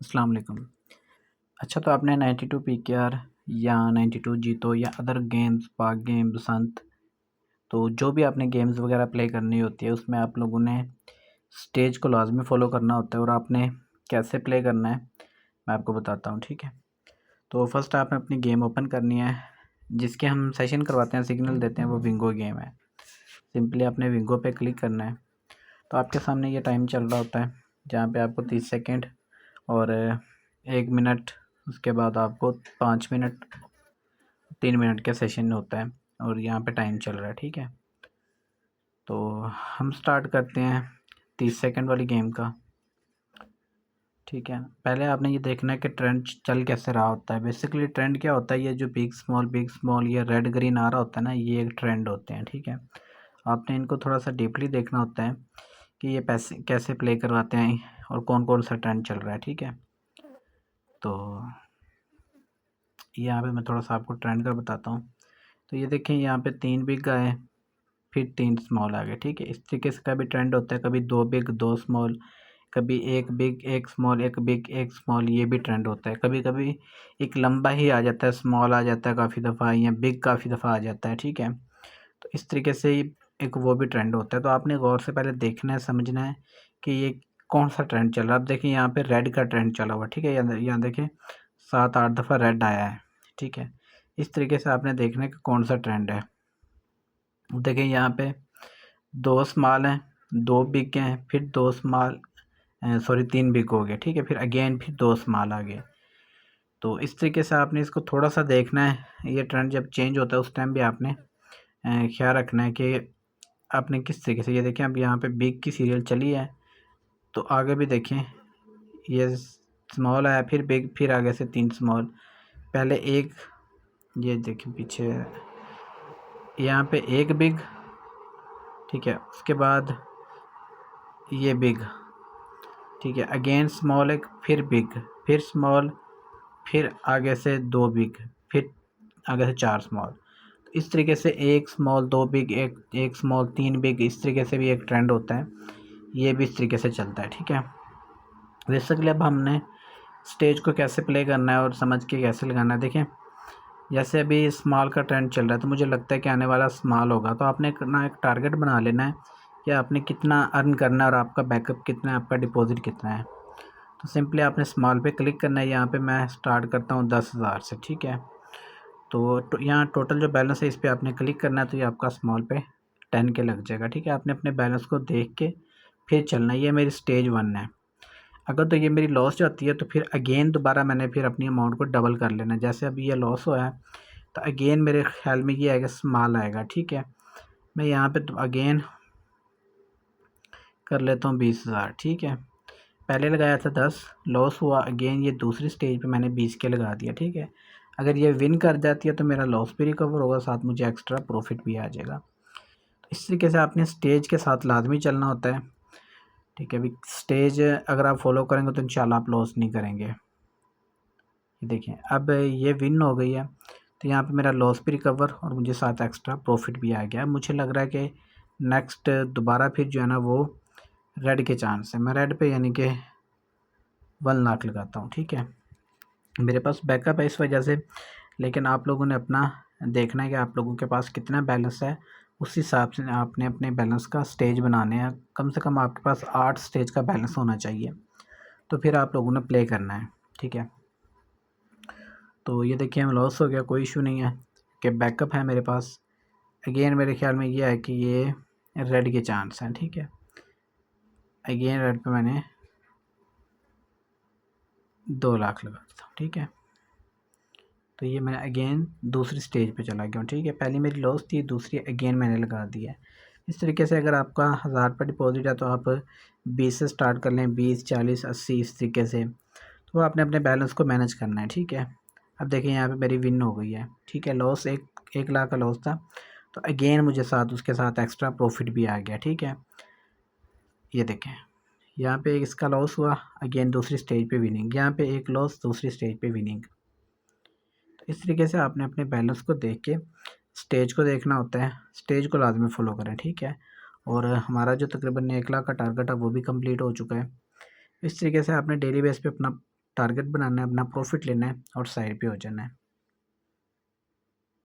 अस्सलाम वालेकुम। अच्छा, तो आपने 92 पीकेआर या 92 जीतो या अदर गेम्स, पाक गेम, बसंत, तो जो भी आपने गेम्स वगैरह प्ले करनी होती है उसमें आप लोगों ने स्टेज को लाजमी फ़ॉलो करना होता है और आपने कैसे प्ले करना है मैं आपको बताता हूँ, ठीक है। तो फर्स्ट आपने अपनी गेम ओपन करनी है, जिसके हम सेशन करवाते हैं, सिग्नल देते हैं, वो विंगो गेम है। सिंपली आपने विंगो पे क्लिक करना है। तो आपके सामने ये टाइम चल रहा होता है जहाँ पे आपको 30 सेकेंड और 1 मिनट, उसके बाद आपको 5 मिनट, 3 मिनट का सेशन होता है और यहाँ पे टाइम चल रहा है, ठीक है। तो हम स्टार्ट करते हैं 30 सेकंड वाली गेम का, ठीक है। पहले आपने ये देखना है कि ट्रेंड चल कैसे रहा होता है। बेसिकली ट्रेंड क्या होता है, ये जो बिग स्मॉल ये रेड ग्रीन आ रहा होता है ना, ये एक ट्रेंड होते हैं, ठीक है। आपने इनको थोड़ा सा डीपली देखना होता है कि ये पैसे कैसे प्ले करवाते हैं और कौन कौन सा ट्रेंड चल रहा है, ठीक है। तो यहाँ पे मैं थोड़ा सा आपको ट्रेंड का बताता हूँ। तो ये देखें, यहाँ पे 3 बिग आए, फिर 3 स्मॉल आ गए, ठीक है। इस तरीके से का भी ट्रेंड होता है, कभी 2 बिग 2 स्मॉल, कभी 1 बिग 1 स्मॉल, 1 बिग 1 स्मॉल, ये भी ट्रेंड होता है। कभी कभी एक लंबा ही आ जाता है, स्मॉल आ जाता है काफ़ी दफ़ा, या बिग काफ़ी दफ़ा आ जाता है, ठीक है। तो इस तरीके से ही एक वो भी ट्रेंड होता है। तो आपने गौर से पहले देखना है, समझना है कि ये कौन सा ट्रेंड चल रहा है। अब देखिए यहाँ पे रेड का ट्रेंड चला हुआ, ठीक है। यहाँ देखें 7-8 दफ़ा रेड आया है, ठीक है। इस तरीके से आपने देखना है कि कौन सा ट्रेंड है। देखें यहाँ पे 2 स्मॉल हैं, 2 बिग हैं, फिर 2 स्मॉल, सॉरी 3 बिग हो गए, ठीक है। फिर अगेन फिर 2 स्मॉल आ गए। तो इस तरीके से आपने इसको थोड़ा सा देखना है। ये ट्रेंड जब चेंज होता है उस टाइम भी आपने ख्याल रखना है कि आपने किस तरीके से। ये देखें, अब यहाँ पे बिग की सीरियल चली है, तो आगे भी देखें, ये स्मॉल आया, फिर बिग, फिर आगे से 3 स्मॉल, पहले एक, ये देखें पीछे यहाँ पे 1 बिग, ठीक है। उसके बाद ये बिग, ठीक है। अगेन स्मॉल एक, फिर बिग, फिर स्मॉल, फिर आगे से 2 बिग, फिर आगे से 4 स्मॉल। इस तरीके से 1 स्मॉल 2 बिग, एक स्मॉल 3 बिग, इस तरीके से भी एक ट्रेंड होता है। ये भी इस तरीके से चलता है, ठीक है। बेसिकली अब हमने स्टेज को कैसे प्ले करना है और समझ के कैसे लगाना है। देखें, जैसे अभी स्मॉल का ट्रेंड चल रहा है, तो मुझे लगता है कि आने वाला स्मॉल होगा। तो आपने ना एक टारगेट बना लेना है कि आपने कितना अर्न करना है और आपका बैकअप कितना है, आपका डिपॉजिट कितना है। तो सिंपली आपने स्मॉल पे क्लिक करना है। यहाँ पे मैं स्टार्ट करता हूँ 10,000 से, ठीक है। तो यहाँ टोटल जो बैलेंस है इस पर आपने क्लिक करना है, तो ये आपका स्मॉल पे 10 के लग जाएगा, ठीक है। आपने अपने बैलेंस को देख के फिर चलना है। ये मेरी स्टेज 1 है। अगर तो ये मेरी लॉस जाती है तो फिर अगेन दोबारा मैंने फिर अपनी अमाउंट को डबल कर लेना है। जैसे अभी ये लॉस हुआ है, तो अगेन मेरे ख्याल में ये आएगा, स्मॉल आएगा, ठीक है। मैं यहाँ पे तो अगेन कर लेता हूँ 20,000, ठीक है। पहले लगाया था 10, लॉस हुआ, अगेन ये दूसरी स्टेज पे मैंने 20 के लगा दिया, ठीक है। अगर ये विन कर जाती है तो मेरा लॉस भी रिकवर होगा, साथ मुझे एक्स्ट्रा प्रॉफिट भी आ जाएगा। तो इस तरीके से आपने स्टेज के साथ लाजमी चलना होता है, ठीक है। अभी स्टेज अगर आप फॉलो करेंगे तो इंशाल्लाह आप लॉस नहीं करेंगे। ये देखें, अब ये विन हो गई है, तो यहाँ पे मेरा लॉस भी रिकवर और मुझे साथ एक्स्ट्रा प्रॉफिट भी आ गया। मुझे लग रहा है कि नेक्स्ट दोबारा फिर जो है ना वो रेड के चांस है। मैं रेड पे यानी कि 1 लाख लगाता हूँ, ठीक है। मेरे पास बैकअप है इस वजह से, लेकिन आप लोगों ने अपना देखना है कि आप लोगों के पास कितना बैलेंस है। उस हिसाब से आपने अपने बैलेंस का स्टेज बनाने हैं। कम से कम आपके पास 8 स्टेज का बैलेंस होना चाहिए, तो फिर आप लोगों ने प्ले करना है, ठीक है। तो ये देखिए, हम लॉस हो गया, कोई इशू नहीं है कि बैकअप है मेरे पास। अगेन मेरे ख्याल में ये है कि ये रेड के चांस हैं, ठीक है। अगेन रेड पे मैंने 2 लाख लगा देता हूँ, ठीक है। तो ये मैं अगेन दूसरी स्टेज पे चला गया हूँ, ठीक है। पहली मेरी लॉस थी, दूसरी अगेन मैंने लगा दिया है। इस तरीके से अगर आपका 1000 पर डिपॉजिट है तो आप 20 से स्टार्ट कर लें, 20, 40, 80, इस तरीके से। तो आपने अपने बैलेंस को मैनेज करना है, ठीक है। अब देखिए, यहाँ पे मेरी विन हो गई है, ठीक है। लॉस 1 लाख का लॉस था, तो अगेन मुझे साथ उसके साथ एक्स्ट्रा प्रॉफिट भी आ गया, ठीक है। ये देखें, यहाँ पे इसका लॉस हुआ, अगेन दूसरी स्टेज पे विनिंग, यहाँ पे एक लॉस, दूसरी स्टेज पे विनिंग। तो इस तरीके से आपने अपने बैलेंस को देख के स्टेज को देखना होता है। स्टेज को लाजमी फॉलो करें, ठीक है। और हमारा जो तकरीबन 1 लाख का टारगेट है वो भी कंप्लीट हो चुका है। इस तरीके से आपने डेली बेस पे अपना टारगेट बनाना है, अपना प्रॉफिट लेना है और साइड पे हो जाना है।